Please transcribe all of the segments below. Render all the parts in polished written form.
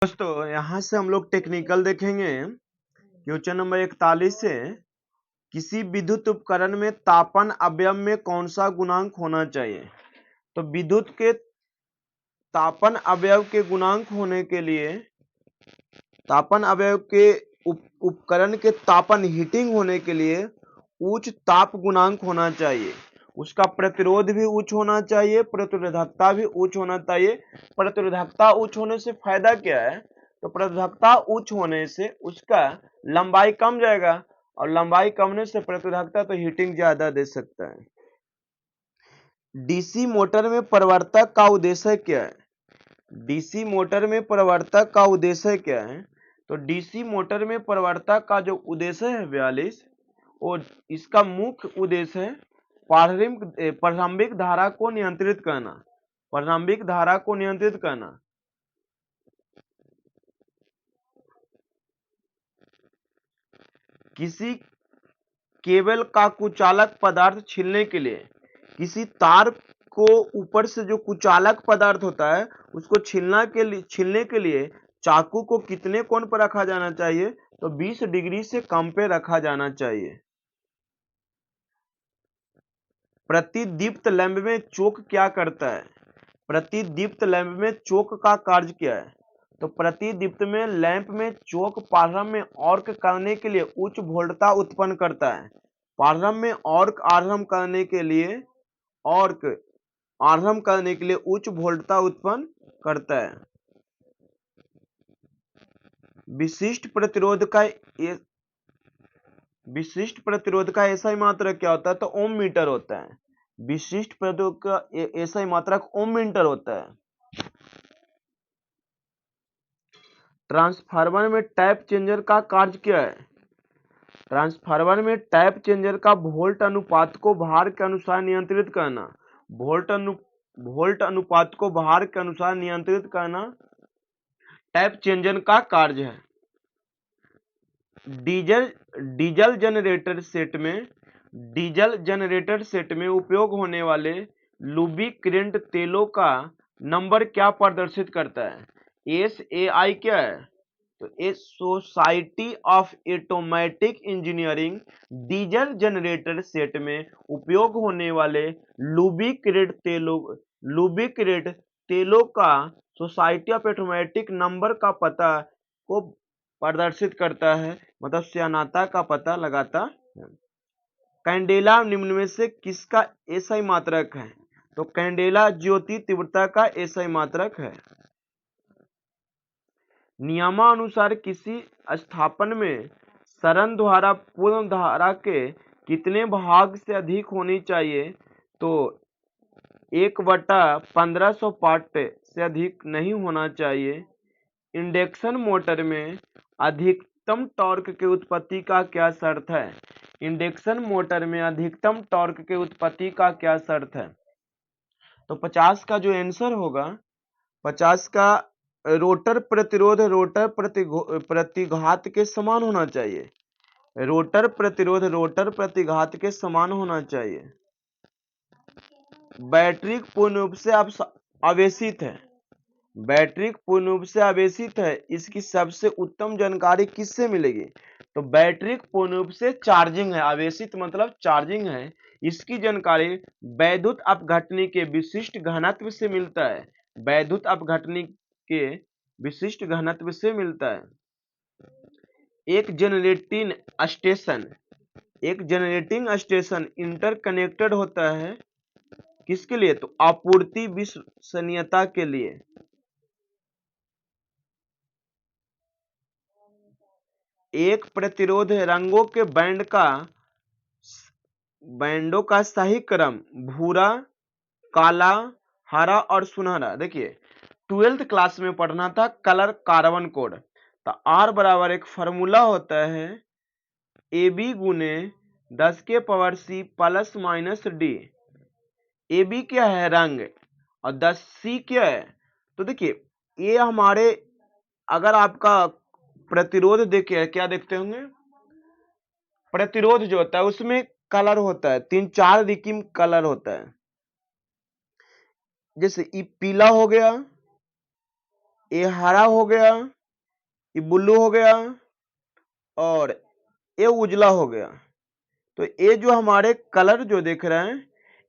दोस्तों यहाँ से हम लोग टेक्निकल देखेंगे। क्वेश्चन नंबर 41 से किसी विद्युत उपकरण में तापन अवयव में कौन सा गुणांक होना चाहिए। तो विद्युत के तापन अवयव के गुणांक होने के लिए तापन अवयव के उपकरण के तापन हीटिंग होने के लिए उच्च ताप गुणांक होना चाहिए। उसका प्रतिरोध भी उच्च होना चाहिए, प्रतिरोधकता भी उच्च होना चाहिए। प्रतिरोधकता उच्च होने से फायदा क्या है? तो प्रतिरोधकता उच्च होने से उसका लंबाई कम जाएगा और लंबाई कम होने से प्रतिरोधकता तो हीटिंग ज्यादा दे सकता है। डीसी मोटर में परिवर्तक का उद्देश्य क्या है? डीसी मोटर में परिवर्तक का उद्देश्य क्या है? तो डीसी मोटर में परिवर्तक का जो उद्देश्य है 42 और इसका मुख्य उद्देश्य है प्रारंभिक धारा को नियंत्रित करना। प्रारंभिक धारा को नियंत्रित करना। किसी केबल का कुचालक पदार्थ छीलने के लिए किसी तार को ऊपर से जो कुचालक पदार्थ होता है उसको छीलने के लिए चाकू को कितने कोण पर रखा जाना चाहिए? तो 20 डिग्री से कम पे रखा जाना चाहिए। प्रतिदीप्त लैंप में चोक क्या करता है? प्रतिदीप्त लैंप में चोक का कार्य क्या है? तो प्रतिदीप्त में लैंप में चोक प्रारंभ में आर्क करने के लिए उच्च वोल्टता उत्पन्न करता है। प्रारंभ में आर्क आरंभ करने के लिए उच्च वोल्टता उत्पन्न करता है। विशिष्ट प्रतिरोध का ऐसा मात्रक क्या होता है? तो ओम मीटर होता है। विशिष्ट प्रतिरोध का ऐसा मात्रक ओम मीटर होता है। ट्रांसफार्मर में टैप चेंजर का कार्य क्या है? ट्रांसफार्मर में टैप चेंजर का वोल्ट अनुपात को भार के अनुसार नियंत्रित करना। वोल्ट अनुपात को भार के अनुसार नियंत्रित करना टैप चेंजर का कार्य है। डीजल जनरेटर सेट में उपयोग होने वाले लुब्रिकेंट तेलों का नंबर क्या प्रदर्शित करता है? SAI क्या है? तो ये society of automatic engineering diesel generator set में उपयोग होने वाले लुब्रिकेंट तेलों का सोसाइटी ऑफ ऑटोमेटिक नंबर का पता को प्रदर्शित करता है, मतलब स्यानता का पता लगाता है। कैंडेला निम्न में से किसका एसआई मात्रक है? तो कैंडेला ज्योति तीव्रता का एसआई मात्रक है। नियमानुसार किसी स्थापन में सरण धारा पूर्ण धारा के कितने भाग से अधिक होनी चाहिए? तो 1/1500 पार्ट से अधिक नहीं होना चाहिए। इंडक्शन मोटर में अधिकतम टॉर्क के उत्पत्ति का क्या शर्त है? इंडक्शन मोटर में अधिकतम टॉर्क के उत्पत्ति का क्या शर्त है? तो 50 का जो आंसर होगा, 50 का रोटर प्रतिरोध रोटर प्रतिघात के समान होना चाहिए। रोटर प्रतिरोध रोटर प्रतिघात के समान होना चाहिए। बैटरी पूर्ण रूप से आवेशित है। बैटरी पूर्ण रूप से आवेशित है, इसकी सबसे उत्तम जानकारी किससे मिलेगी? तो बैटरी पूर्ण रूप से चार्जिंग है। आवेशित मतलब चार्जिंग है। इसकी जानकारी वैद्युत अपघटनी के विशिष्ट घनत्व से मिलता है। वैद्युत अपघटनी के विशिष्ट घनत्व से मिलता है। एक जनरेटिंग स्टेशन इंटरकनेक्टेड होता है किसके लिए? तो आपूर्ति विश्वसनीयता के लिए। एक प्रतिरोध रंगों के बैंडों का सही क्रम भूरा, काला, हरा और सुनहरा। देखिए 12th क्लास में पढ़ना था कलर कार्बन कोड। तो R बराबर एक फॉर्मूला होता है AB गुने 10⁻⁶ प्लस माइनस D। AB क्या है? रंग। और 10C क्या है? तो देखिए ये हमारे, अगर आपका प्रतिरोध देखे क्या देखते होंगे? प्रतिरोध जो होता है उसमें कलर होता है, 3-4 रिकीम कलर होता है। जैसे ये पीला हो गया, ये हरा हो गया, ये ब्लू हो गया और ये उजला हो गया। तो ये जो हमारे कलर जो देख रहे हैं,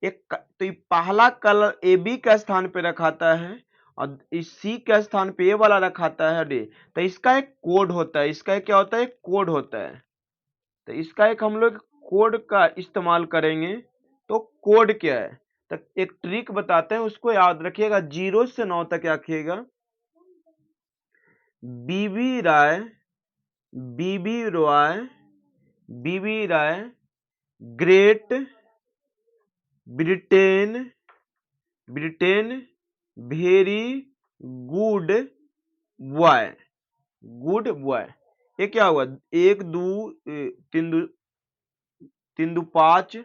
तो ये पहला कलर ए बी का स्थान पे रखाता है और इस सी के स्थान पे ये वाला रखाता है डी। तो इसका एक कोड होता है, इसका एक क्या होता है, एक कोड होता है। तो इसका एक हम लोग कोड का इस्तेमाल करेंगे। तो कोड क्या है, तो एक ट्रिक बताते हैं, उसको याद रखिएगा, 0 से 9 तक रखिएगा। B B Rai, B B Roy, B B Rai, Great Britain, Britain, very good boy, good boy. ये क्या हुआ, 1 2 3 2 5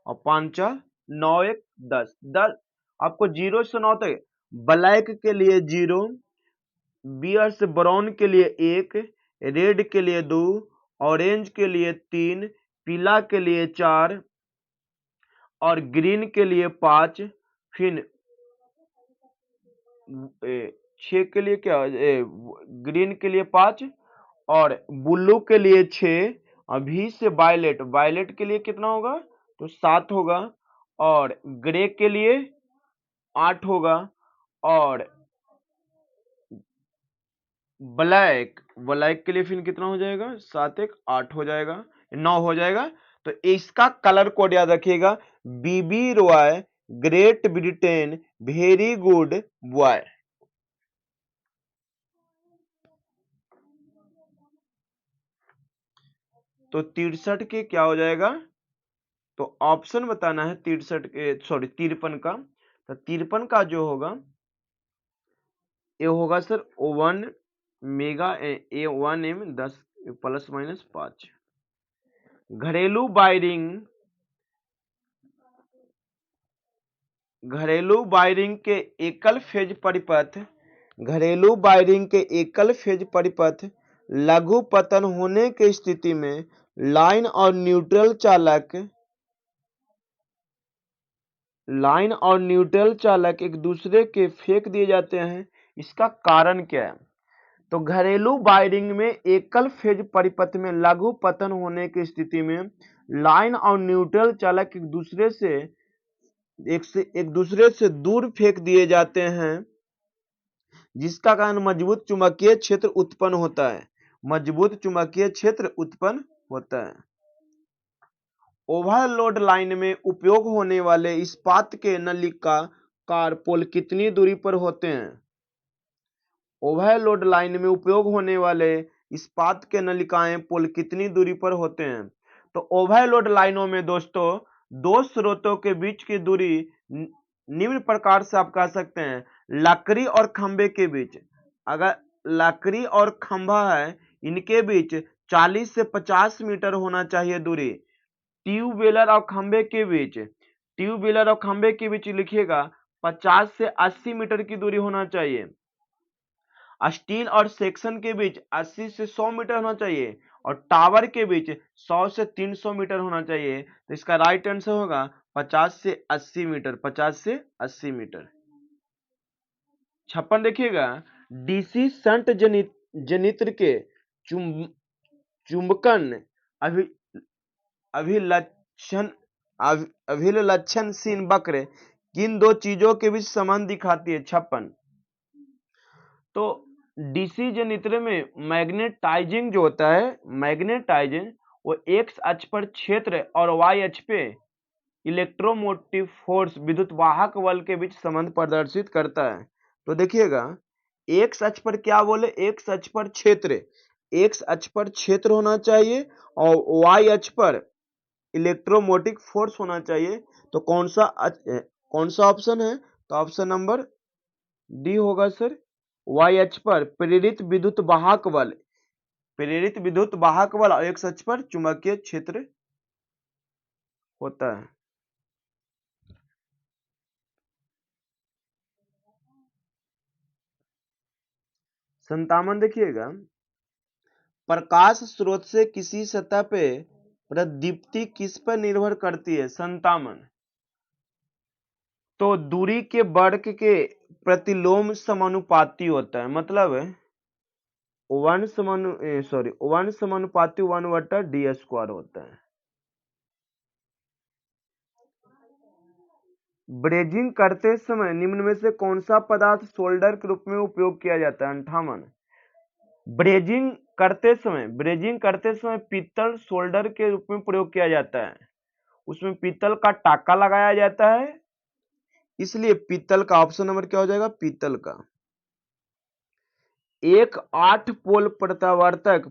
और 5 9 1 10 10। आपको 0 से 9 तक, ब्लैक के लिए 0, बियर से ब्राउन के लिए 1, रेड के लिए 2, ऑरेंज के लिए 3, पीला के लिए 4 और ग्रीन के लिए 5, फिर 6 के लिए क्या, ग्रीन के लिए 5 और ब्लू के लिए 6, अभी से वायलेट, वायलेट के लिए कितना होगा, तो 7 होगा और ग्रे के लिए 8 होगा और ब्लैक, ब्लैक के लिए फिर कितना हो जाएगा, 7 1 8 हो जाएगा, 9 हो जाएगा। तो इसका कलर कोड याद रखिएगा, B B Roy, Great Britain, very good boy. तो 63 के क्या हो जाएगा, तो ऑप्शन बताना है 63 के, सॉरी 53 का। तो 53 का जो होगा, ये होगा सर 1 मेगा ए 1 एम 10 प्लस माइनस 5। घरेलू वायरिंग, घरेलू वायरिंग के एकल फेज परिपथ, घरेलू वायरिंग के एकल फेज परिपथ लघु पतन होने की स्थिति में लाइन और न्यूट्रल चालक, लाइन और न्यूट्रल चालक एक दूसरे के फेंक दिए जाते हैं। इसका कारण क्या है, तो घरेलू वायरिंग में एकल फेज परिपथ में लघु पतन होने की स्थिति में लाइन और न्यूट्रल चालक एक दूसरे से दूर फेंक दिए जाते हैं, जिसका कारण मजबूत चुंबकीय क्षेत्र उत्पन्न होता है, मजबूत चुंबकीय क्षेत्र उत्पन्न होता है। ओवरलोड लाइन में उपयोग होने वाले इस्पात के नलिकाकार पोल कितनी दूरी पर होते हैं, ओवरलोड लाइन में उपयोग होने वाले इस्पात के नलिकाएं पोल कितनी दूरी पर होते हैं। तो ओवरलोड लाइनों में दोस्तों दो स्रोतों के बीच की दूरी निम्न प्रकार से आप कह सकते हैं, लकड़ी और खंबे के बीच, अगर लकड़ी और खंभा है इनके बीच 40 से 50 मीटर होना चाहिए दूरी। ट्यूबवेलर और खंबे के बीच, ट्यूबवेलर और खंबे के बीच लिखिएगा 50 से 80 मीटर की दूरी होना चाहिए। स्टील और सेक्शन के बीच 80 से 100 मीटर होना चाहिए और टावर के बीच 100 से 300 मीटर होना चाहिए। तो इसका राइट आंसर होगा 50 से 80 मीटर, 50 से 80 मीटर। 56 देखिएगा, डीसी शंट जनित्र के चुंबकन अभिलक्षणशील वक्र किन दो चीजों के बीच संबंध दिखाती है। 56, तो डीसी जनित्र में मैग्नेटाइजिंग जो होता है, मैग्नेटाइजिंग वो एक्स अक्ष पर क्षेत्र और वाई अक्ष पे इलेक्ट्रोमोटिव फोर्स विद्युत वाहक बल के बीच संबंध प्रदर्शित करता है। तो देखिएगा एक्स अक्ष पर क्या बोले, एक्स अक्ष पर क्षेत्र, एक्स अक्ष पर क्षेत्र होना चाहिए और वाई अक्ष पर इलेक्ट्रोमोटिव फोर्स होना चाहिए। तो कौन सा ऑप्शन है, तो ऑप्शन नंबर डी होगा सर, वाई अक्ष पर प्रेरित विद्युत वाहक बल, प्रेरित विद्युत वाहक बल और एक्स अक्ष पर चुंबकीय क्षेत्र होता है। संतावन देखिएगा, प्रकाश स्रोत से किसी सतह पे प्रदीप्ति किस पर निर्भर करती है। संतावन, तो दूरी के वर्ग के प्रतिलोम समानुपाती होता है, मतलब 1 समानुपाती 1/d² होता है। ब्रेजिंग करते समय निम्न में से कौन सा पदार्थ सोल्डर के रूप में उपयोग किया जाता है? 58। ब्रेजिंग करते समय पीतल सोल्डर के रूप में प्रयोग किया जाता है। उसमें पीतल का टाका लगाया जाता है, इसलिए पीतल का ऑप्शन नंबर क्या हो जाएगा? पीतल का। एक 8 पोल प्रत्यावर्तक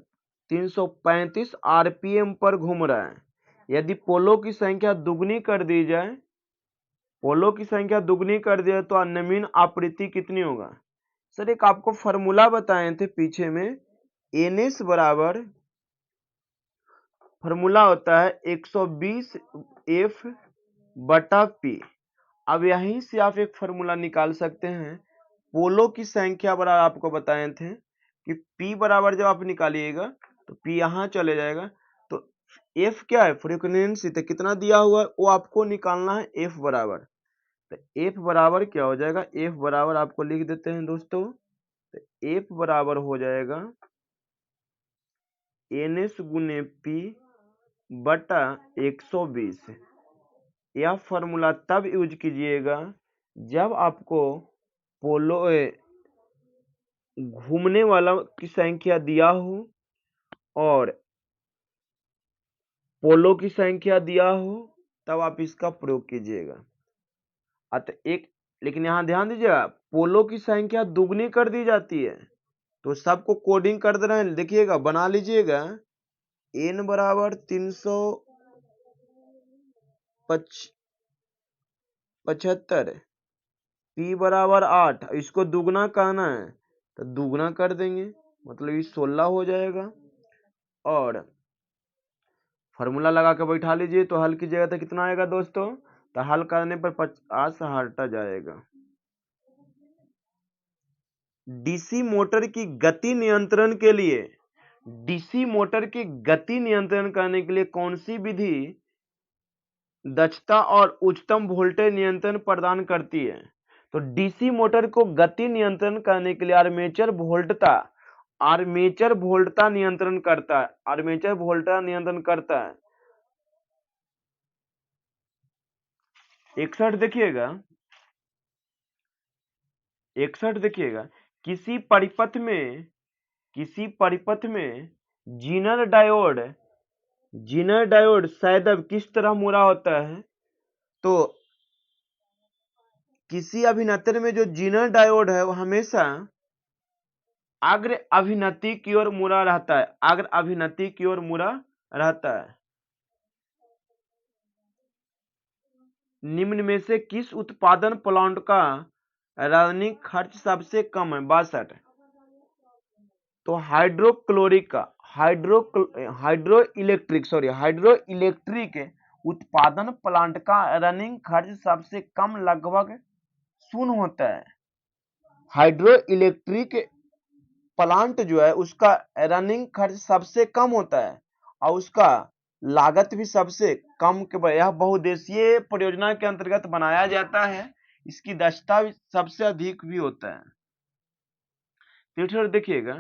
335 आरपीएम पर घूम रहा है। यदि पोलों की संख्या दुगनी कर दी जाए तो नवीन आवृत्ति कितनी होगा? सर एक आपको फॉर्मूला बताए थे पीछे में, NS बराबर फॉर्मूला होता है 120 F बटा P। अब यहीं से आप एक फॉर्मूला निकाल सकते हैं। पोलो की संख्या बराबर आपको बताए थे कि P बराबर जब आप निकालिएगा तो P यहाँ चले जाएगा, तो F क्या है? फ्रीक्वेंसी। तो कितना दिया हुआ है वो आपको निकालना है, F बराबर। तो F बराबर क्या हो जाएगा? F बराबर आपको लिख देते हैं दोस्तों, तो F बराबर हो जाएगा NS गुने P बटा 120। यह फॉर्मूला तब यूज कीजिएगा जब आपको पोलो घूमने वाला की संख्या दिया हो और पोलो की संख्या दिया हो, तब आप इसका प्रयोग कीजिएगा। अतः लेकिन यहां ध्यान दीजिएगा, पोलो की संख्या दुगनी कर दी जाती है, तो सबको कोडिंग कर दे रहे हैं। देखिएगा, बना लीजिएगा, n बराबर 375, P बराबर 8, इसको दुगना कहना है तो दुगना कर देंगे, मतलब ये 16 हो जाएगा। और फॉर्मूला लगा के बैठा लीजिए, तो हल कीजिएगा तो कितना आएगा दोस्तों? तो हल करने पर 50 हटा जाएगा। डीसी मोटर की गति नियंत्रण करने के लिए कौन सी विधि दक्षता और उच्चतम वोल्टेज नियंत्रण प्रदान करती है? तो डीसी मोटर को गति नियंत्रण करने के लिए आर्मेचर वोल्टता नियंत्रण करता है। 61 देखिएगा, किसी परिपथ में जीनर डायोड सदैव किस तरह मुड़ा होता है? तो किसी अभिनत्र में जो जीनर डायोड है वो हमेशा अग्र अभिनति की ओर मुड़ा रहता है। निम्न में से किस उत्पादन प्लांट का रनिंग खर्च सबसे कम है? 62। तो हाइड्रो इलेक्ट्रिक उत्पादन प्लांट का रनिंग खर्च सबसे कम लगभग 0 होता है। हाइड्रो इलेक्ट्रिक प्लांट जो है उसका रनिंग खर्च सबसे कम होता है और उसका लागत भी सबसे कम के। यह बहुउद्देशीय परियोजना के अंतर्गत बनाया जाता है, इसकी दक्षता भी सबसे अधिक भी होता है। तो देखिएगा,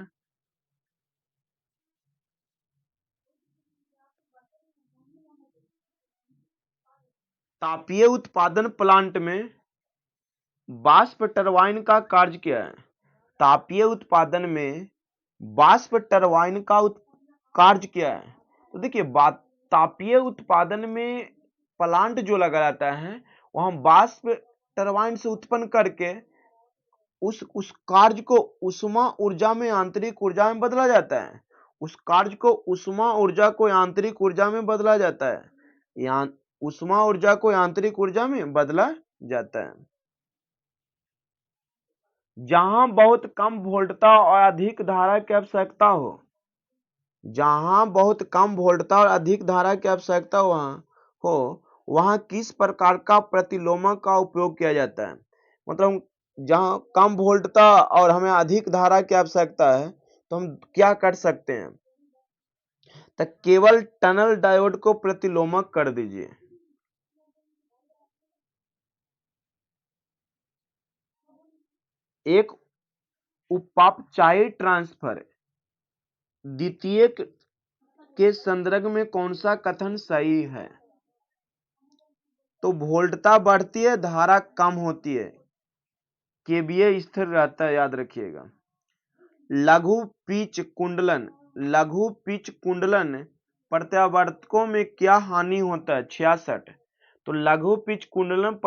तापीय उत्पादन प्लांट में वाष्प टरबाइन का कार्य क्या है? तापीय उत्पादन में वाष्प टरबाइन का कार्य क्या है? तो देखिए, तापीय उत्पादन में प्लांट जो लगा रहता है वहां वाष्प टरबाइन से उत्पन्न करके उस कार्य को उष्मा ऊर्जा में आंतरिक ऊर्जा में बदला जाता है। उस कार्य को उष्मा ऊर्जा को आंतरिक ऊर्जा में बदला जाता है। उष्मा ऊर्जा को आंतरिक ऊर्जा में बदला जाता है। जहां बहुत कम वोल्टता और अधिक धारा की आवश्यकता हो, वहां किस प्रकार का प्रतिलोमक का उपयोग किया जाता है? मतलब जहां कम वोल्टता और हमें अधिक धारा की आवश्यकता है तो हम क्या कर सकते हैं? तो केवल टनल डायोड को प्रतिलोमक कर दीजिए। एक उपापचयी ट्रांसफर द्वितीयक के संदर्भ में कौन सा कथन सही है? तो वोल्टता बढ़ती है, धारा कम होती है, केवीए स्थिर रहता है, याद रखिएगा। लघु पिच कुंडलन प्रत्यावर्तकों में क्या हानि होता है? 66। तो लघु पिच कुंडलन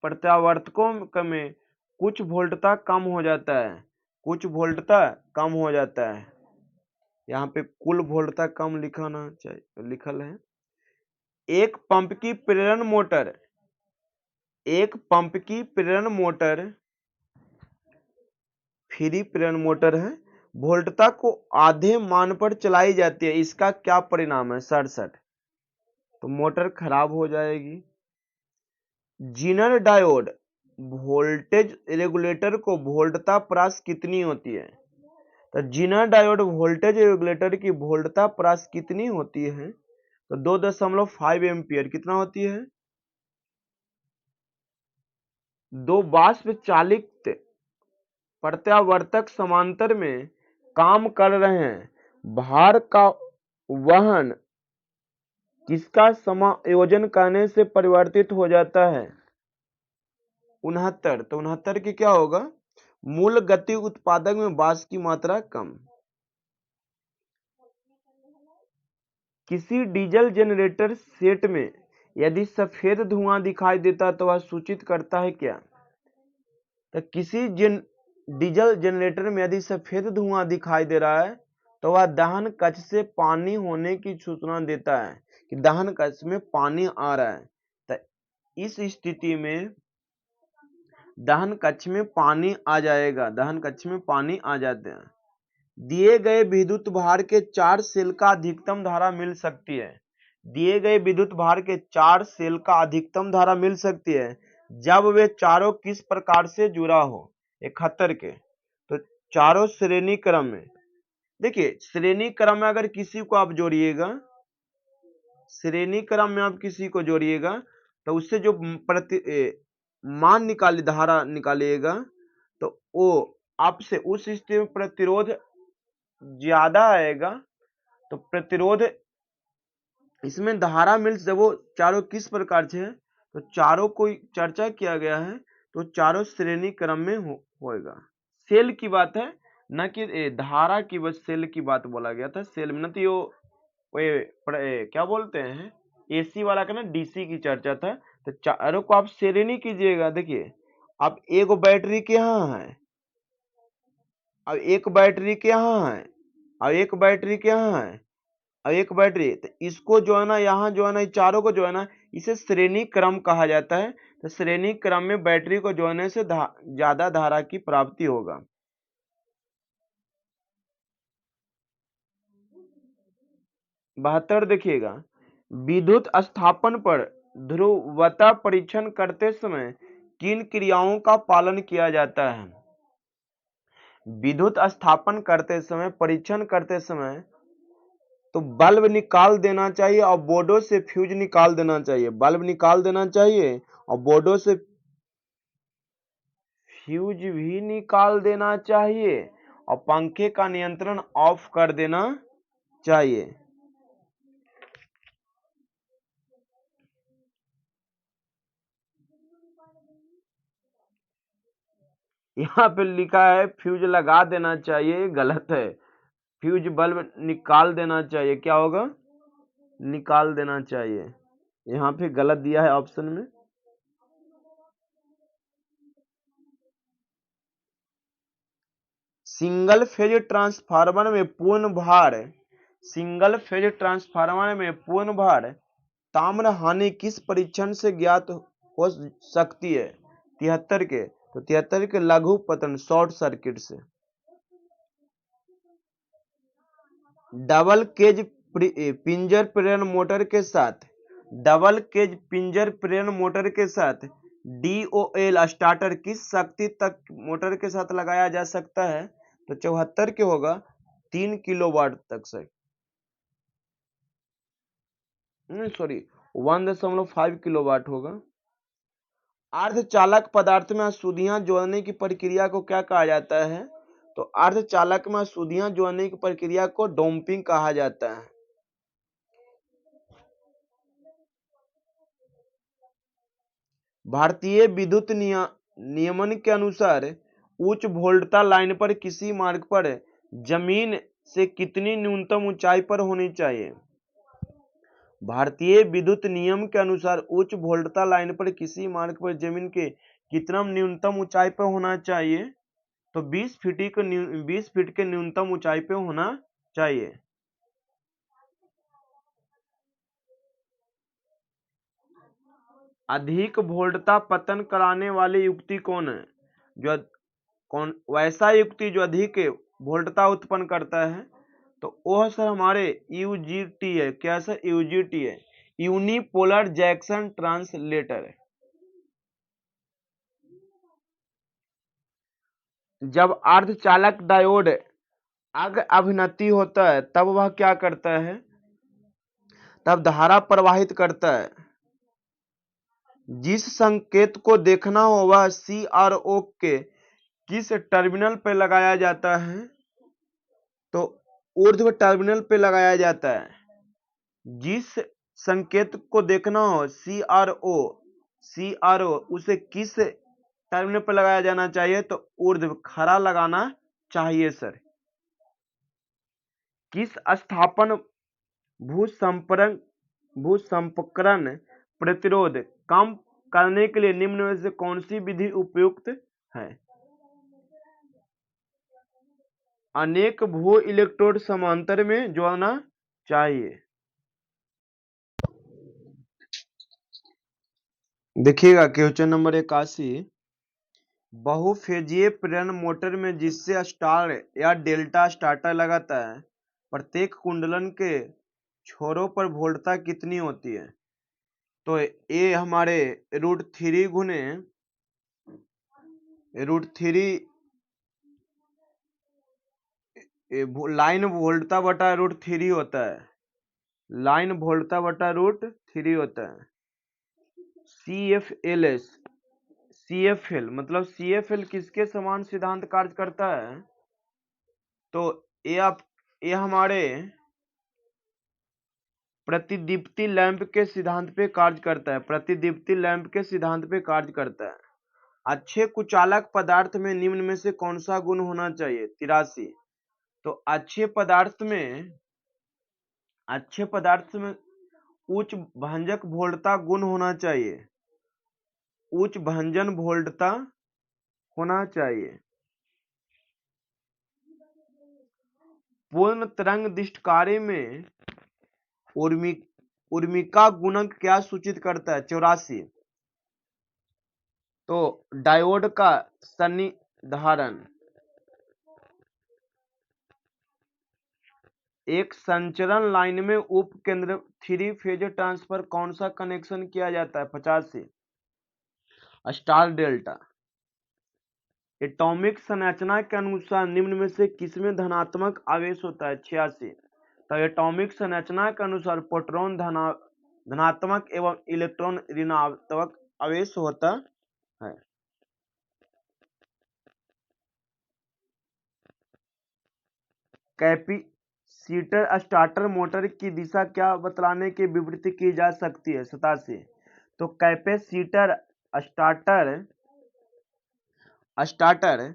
प्रत्यावर्तकों में कुछ वोल्टता कम हो जाता है, कुछ वोल्टता कम हो जाता है। यहाँ पे कुल वोल्टता कम लिखना चाहिए, लिखल है। एक पंप की प्रेरण मोटर फ्री प्रेरण मोटर है, वोल्टता को आधे मान पर चलाई जाती है, इसका क्या परिणाम है? 67। तो मोटर खराब हो जाएगी। जीनर डायोड वोल्टेज रेगुलेटर को वोल्टता परास कितनी होती है? तो जीनर डायोड वोल्टेज रेगुलेटर की वोल्टता परास कितनी होती है? तो 2.5 एम्पियर। कितना होती है? 2 वाष्प चालित प्रत्यावर्तक समांतर में काम कर रहे हैं, भार का वहन किसका समायोजन करने से परिवर्तित हो जाता है? 69। तो 69 की क्या होगा? मूल गति उत्पादक में वाष्प की मात्रा कम। किसी डीजल जनरेटर सेट में यदि सफेद धुआं दिखाई देता तो वह सूचित करता है क्या? तो किसी डीजल जनरेटर में यदि सफेद धुआं दिखाई दे रहा है तो वह दहन कक्ष से पानी होने की सूचना देता है कि दहन कक्ष में पानी आ रहा है। तो इस स्थिति में दहन कक्ष में पानी आ जाएगा, दहन कक्ष में पानी आ जाते हैं। दिए गए विद्युत भार के 4 सेल का अधिकतम धारा मिल सकती है। दिए गए विद्युत भार के 4 सेल का अधिकतम धारा मिल सकती है जब वे चारों किस प्रकार से जुड़ा हो? 71 के। तो चारों श्रेणी क्रम में, देखिए श्रेणी क्रम में अगर किसी को आप जोड़िएगा, श्रेणी क्रम में आप किसी को जोड़िएगा तो उससे जो मान निकाली, धारा निकालिएगा, तो वो आपसे उस स्थिति में प्रतिरोध ज्यादा आएगा। तो प्रतिरोध इसमें धारा मिल, जब वो चारों किस प्रकार से है तो चारों को चर्चा किया गया है, तो चारों श्रेणी क्रम में होएगा। सेल की बात है, न कि धारा की, बस सेल की बात बोला गया था। सेल में न तो क्या बोलते हैं, एसी वाला का ना डीसी की चर्चा था। तो चारों को आप श्रेणी कीजिएगा। देखिए अब एक बैटरी के यहाँ है, अब एक बैटरी के यहाँ है, अब एक बैटरी के यहाँ है, अब एक बैटरी, तो इसको जो है ना, यहाँ जो है ना, चारों को जो है ना, इसे श्रेणी क्रम कहा जाता है। तो श्रेणी क्रम में बैटरी को जोड़ने से ज्यादा धारा की प्राप्ति होगा। बहत्तर देखिएगा, विद्युत स्थापन पर ध्रुवता परीक्षण करते समय किन क्रियाओं का पालन किया जाता है? विद्युत स्थापन करते समय, परीक्षण करते समय तो बल्ब निकाल देना चाहिए और बोर्डों से फ्यूज निकाल देना चाहिए। बल्ब निकाल देना चाहिए और बोर्डों से फ्यूज भी निकाल देना चाहिए और पंखे का नियंत्रण ऑफ कर देना चाहिए। यहाँ पे लिखा है फ्यूज लगा देना चाहिए, गलत है। फ्यूज बल्ब निकाल देना चाहिए, क्या होगा? निकाल देना चाहिए। यहाँ पे गलत दिया है ऑप्शन में। सिंगल फेज ट्रांसफार्मर में पूर्ण भार ताम्र हानि किस परीक्षण से ज्ञात हो सकती है? 73 के। तो 73 के लघु पतन, शॉर्ट सर्किट से। डबल केज पिंजर प्रेरण मोटर के साथ DOL स्टार्टर किस शक्ति तक मोटर के साथ लगाया जा सकता है? तो 74 के होगा, 3 किलोवाट तक से, सॉरी 1.5 किलोवाट होगा। अर्धचालक पदार्थ में अशुद्धियां जोड़ने की प्रक्रिया को क्या कहा जाता है? तो अर्धचालक में अशुद्धियां जोड़ने की प्रक्रिया को डोपिंग कहा जाता है। भारतीय विद्युत नियमन के अनुसार उच्च वोल्टता लाइन पर किसी मार्ग पर जमीन से कितनी न्यूनतम ऊंचाई पर होनी चाहिए? भारतीय विद्युत नियम के अनुसार उच्च वोल्टता लाइन पर किसी मार्ग पर जमीन के कितना न्यूनतम ऊंचाई पर होना चाहिए? तो 20 फीट के न्यूनतम ऊंचाई पे होना चाहिए। अधिक वोल्टता पतन कराने वाली युक्ति कौन है? वैसा युक्ति जो अधिक वोल्टता उत्पन्न करता है, तो वह सर हमारे यूजीटी है। क्या सर? यूजीटी है, यूनिपोलर जैक्सन ट्रांसलेटर है। जब अर्धचालक डायोड अग अभिनति होता है तब वह क्या करता है? तब धारा प्रवाहित करता है। जिस संकेत को देखना हो वह CRO के किस टर्मिनल पे लगाया जाता है? तो ऊर्ध्व टर्मिनल पे लगाया जाता है। जिस संकेत को देखना हो CRO उसे किस टर्मिनल पे लगाया जाना चाहिए? तो ऊर्ध्व खड़ा लगाना चाहिए सर। किस स्थापन भूसंपकरण प्रतिरोध कम करने के लिए निम्न में से कौन सी विधि उपयुक्त है? अनेक भू इलेक्ट्रोड समांतर में जोड़ना चाहिए। देखिएगा क्वेश्चन नंबर 81, बहुफेजीय प्रेरण मोटर में जिससे स्टार या डेल्टा स्टार्टर लगाता है, प्रत्येक कुंडलन के छोरों पर वोल्टता कितनी होती है? तो ये हमारे √3 गुने √3 लाइन वोल्टता बटा √3 होता है। लाइन वोल्टता बटा √3 होता है। CFL मतलब CFL किसके समान सिद्धांत कार्य करता है? तो ये हमारे प्रतिदीप्ति लैंप के सिद्धांत पे कार्य करता है। प्रतिदीप्ति लैंप के सिद्धांत पे कार्य करता है। अच्छे कुचालक पदार्थ में निम्न में से कौन सा गुण होना चाहिए? 83। तो अच्छे पदार्थ में उच्च भंजक वोल्टता गुण होना चाहिए। उच्च भंजन वोल्टता होना चाहिए। पूर्ण तरंग दिष्टकारी में उर्मिका गुणक क्या सूचित करता है? 84। तो डायोड का सन्निधारण। एक संचरण लाइन में उप केंद्र 3 फेज ट्रांसफर कौन सा कनेक्शन किया जाता है? 85। Star delta. एटॉमिक संरचना के अनुसार निम्न में से किसमें धनात्मक आवेश होता है? 86। तो एटॉमिक संरचना के अनुसार प्रोटॉन धनात्मक एवं इलेक्ट्रॉन ऋणात्मक आवेश होता है। कैपेसिटर स्टार्टर मोटर की दिशा क्या बतलाने के विपरीत की जा सकती है? 87। तो कैपेसिटर स्टार्टर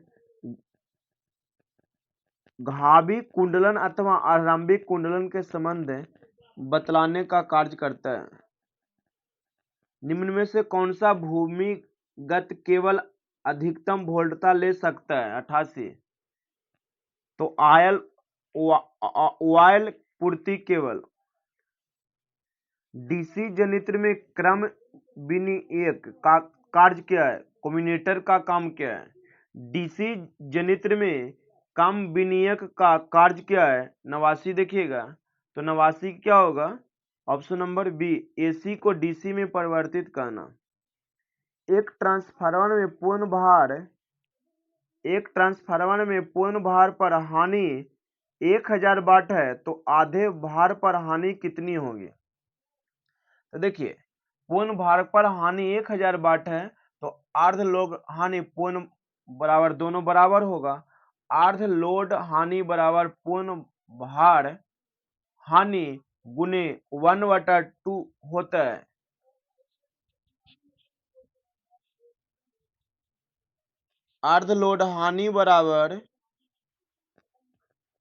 घावी कुंडलन अथवा आरंभिक कुंडलन के संबंध बतलाने का कार्य करता है। निम्न में से कौन सा भूमिगत केवल अधिकतम वोल्टता ले सकता है? 88। तो ऑयल पूर्ति केवल। डीसी जनित्र में क्रम विनियक का कार्य क्या है? कम्यूटेटर का काम क्या है? डीसी जनित्र में कम विनियक का कार्य क्या है? 89 देखिएगा। तो 89 क्या होगा? ऑप्शन नंबर बी, एसी को डीसी में परिवर्तित करना। एक ट्रांसफार्मर में पूर्ण भार पर हानि 1000 वाट है, तो आधे भार पर हानि कितनी होगी? तो देखिए, पूर्ण भार पर हानि 1000 वाट है, तो अर्ध लोड हानि पूर्ण बराबर दोनों बराबर होगा। अर्ध लोड हानि बराबर पूर्ण भार हानि गुने 1/2 होता है। अर्ध लोड हानि बराबर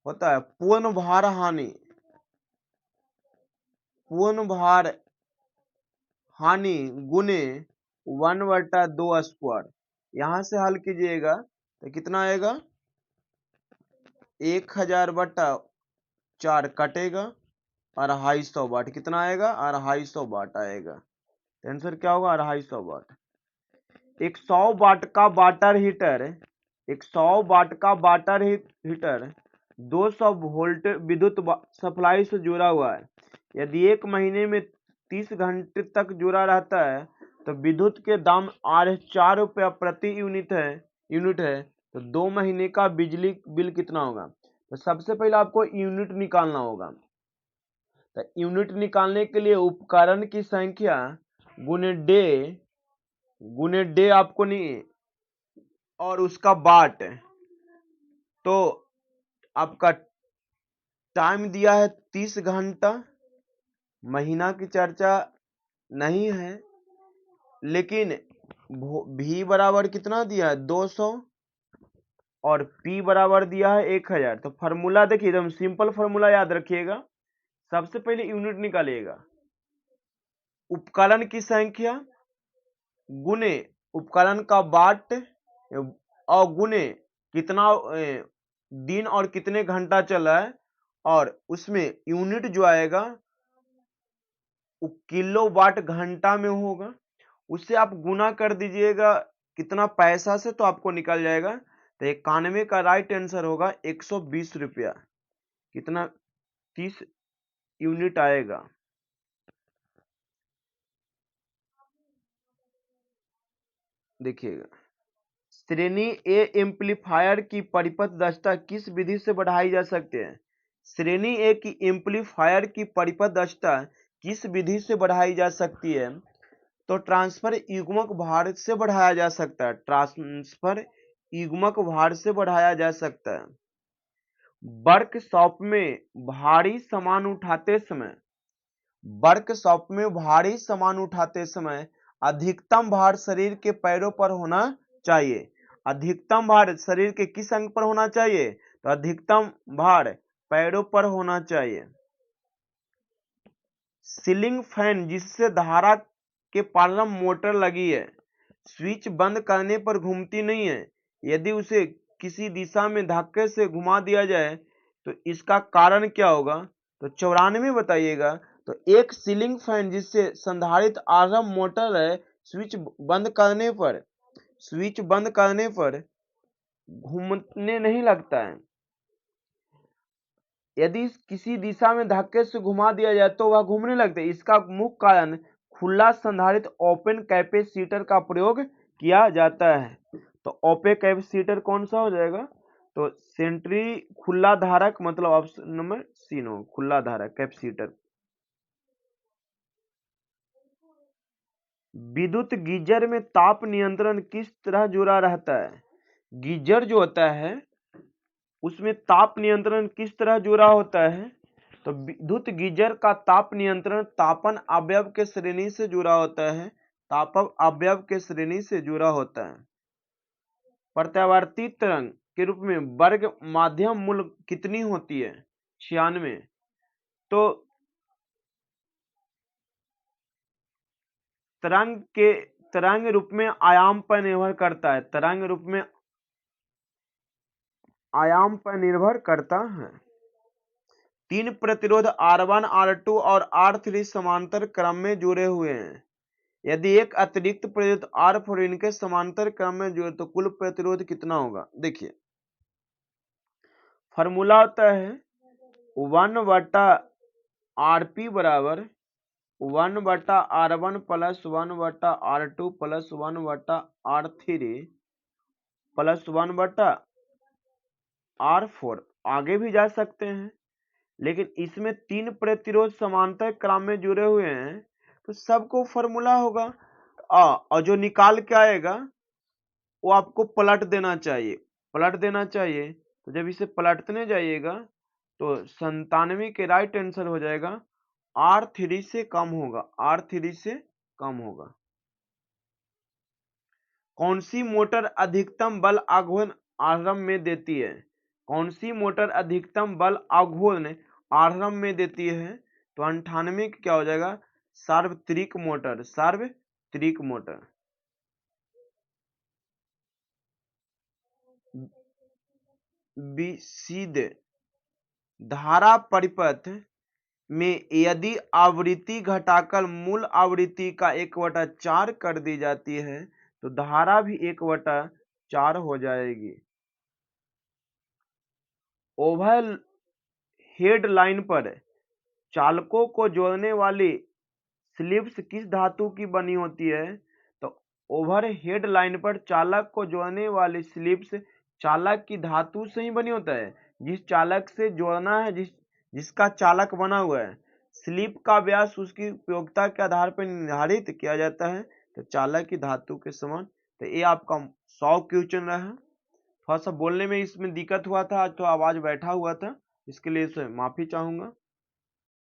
होता है पूर्ण भार हानि, पूर्ण भार हानि गुने 1/2 स्क्वायर। यहां से हल कीजिएगा तो कितना आएगा, 1000/4 कटेगा, 250 वाट कितना आएगा, 250 वाट आएगा। आंसर क्या होगा, 250 वाट। 100 वाट का वाटर हीटर, 100 वाट का वाटर हीटर 200 वोल्ट विद्युत सप्लाई से जुड़ा हुआ है। यदि एक महीने में 30 घंटे तक जुड़ा रहता है तो विद्युत के दाम 4 रुपया प्रति यूनिट है तो 2 महीने का बिजली बिल कितना होगा। तो सबसे पहले आपको यूनिट निकालना होगा। तो यूनिट निकालने के लिए उपकरण की संख्या गुने डे आपको नहीं और उसका वाट। तो आपका टाइम दिया है 30 घंटा, महीना की चर्चा नहीं है, लेकिन भी बराबर कितना दिया है 200 और P बराबर दिया है 1000। तो फॉर्मूला देखिए एकदम सिंपल फॉर्मूला याद रखिएगा। सबसे पहले यूनिट निकालिएगा, उपकरण की संख्या गुने उपकरण का वाट और गुने कितना दिन और कितने घंटा चला है, और उसमें यूनिट जो आएगा वो किलोवाट घंटा में होगा। उससे आप गुना कर दीजिएगा कितना पैसा से तो आपको निकल जाएगा। तो 91 का राइट आंसर होगा 120 रुपया। कितना, 30 यूनिट आएगा। देखिएगा, श्रेणी ए एम्पलीफायर की परिपथ दक्षता किस विधि से बढ़ाई जा सकती है। श्रेणी ए की एम्पलीफायर की परिपथ दक्षता किस विधि से बढ़ाई जा सकती है। तो ट्रांसफर युग्मक भार से बढ़ाया जा सकता है, ट्रांसफर युग्मक भार से बढ़ाया जा सकता है। वर्कशॉप में भारी सामान उठाते समय, वर्कशॉप में भारी सामान उठाते समय अधिकतम भार शरीर के पैरों पर होना चाहिए। अधिकतम भार शरीर के किस अंग पर होना चाहिए, तो अधिकतम भार पैरों पर होना चाहिए। सीलिंग फैन जिससे धारा के पालन मोटर लगी है, स्विच बंद करने पर घूमती नहीं है। यदि उसे किसी दिशा में धक्के से घुमा दिया जाए तो इसका कारण क्या होगा। तो 94 बताइएगा। तो एक सीलिंग फैन जिससे संधारित आरएम मोटर है, स्विच बंद करने पर घूमने नहीं लगता है। यदि किसी दिशा में धक्के से घुमा दिया जाए तो वह घूमने लगता है। इसका मुख्य कारण खुला संधारित ओपन कैपेसिटर का प्रयोग किया जाता है। तो ओपन कैपेसिटर कौन सा हो जाएगा, तो सेंट्री खुला धारक, मतलब ऑप्शन नंबर सी नो, खुला धारक कैपेसिटर। विद्युत गीजर में ताप नियंत्रण किस तरह जुड़ा रहता है। गीजर जो होता है उसमें ताप नियंत्रण किस तरह जुड़ा होता है। तो विद्युत गीजर का ताप नियंत्रण तापन अवयव के श्रेणी से जुड़ा होता है, तापन अवयव के श्रेणी से जुड़ा होता है। प्रत्यावर्ती तरंग के रूप में वर्ग माध्यम मूल्य कितनी होती है, 96। तो तरंग रूप में आयाम पर निर्भर करता है, तरंग रूप में आयाम पर निर्भर करता है। 3 प्रतिरोध R1, R2 और R3 समांतर क्रम में जुड़े हुए हैं। यदि एक अतिरिक्त प्रतिरोध R4 इनके समांतर क्रम में जुड़े तो कुल प्रतिरोध कितना होगा। देखिए फॉर्मूला होता है 1/RP बराबर 1/R1 plus 1/R2 plus 1/R3 plus 1/R4। आगे भी जा सकते हैं, लेकिन इसमें 3 प्रतिरोध समांतर क्रम में जुड़े हुए हैं तो सबको फॉर्मूला होगा और जो निकाल के आएगा वो आपको पलट देना चाहिए, पलट देना चाहिए। तो जब इसे पलटने जाइएगा तो 97 के राइट आंसर हो जाएगा R3 से कम होगा, R3 से कम होगा। कौन सी मोटर अधिकतम बल आघूर्ण आरंभ में देती है? कौन सी मोटर अधिकतम बल आघूर्ण आरंभ में देती है? तो 98 क्या हो जाएगा? सार्वत्रिक मोटर, सार्वत्रिक मोटर। सीधे धारा परिपथ में यदि आवृत्ति घटाकर मूल आवृत्ति का 1/4 कर दी जाती है तो धारा भी 1/4 हो जाएगी। ओवर हेड लाइन पर चालकों को जोड़ने वाली स्लिप्स किस धातु की बनी होती है? तो ओवर हेड लाइन पर चालक को जोड़ने वाली स्लिप्स चालक की धातु से ही बनी होता है। जिस चालक से जोड़ना है, जिसका चालक बना हुआ है, स्लिप का व्यास उसकी उपयोगिता के आधार पर निर्धारित किया जाता है, तो चालक की धातु के समान। तो ये आपका 100 क्वेश्चन रहा। थोड़ा सा बोलने में इसमें दिक्कत हुआ था, तो आवाज बैठा हुआ था, इसके लिए माफी चाहूंगा।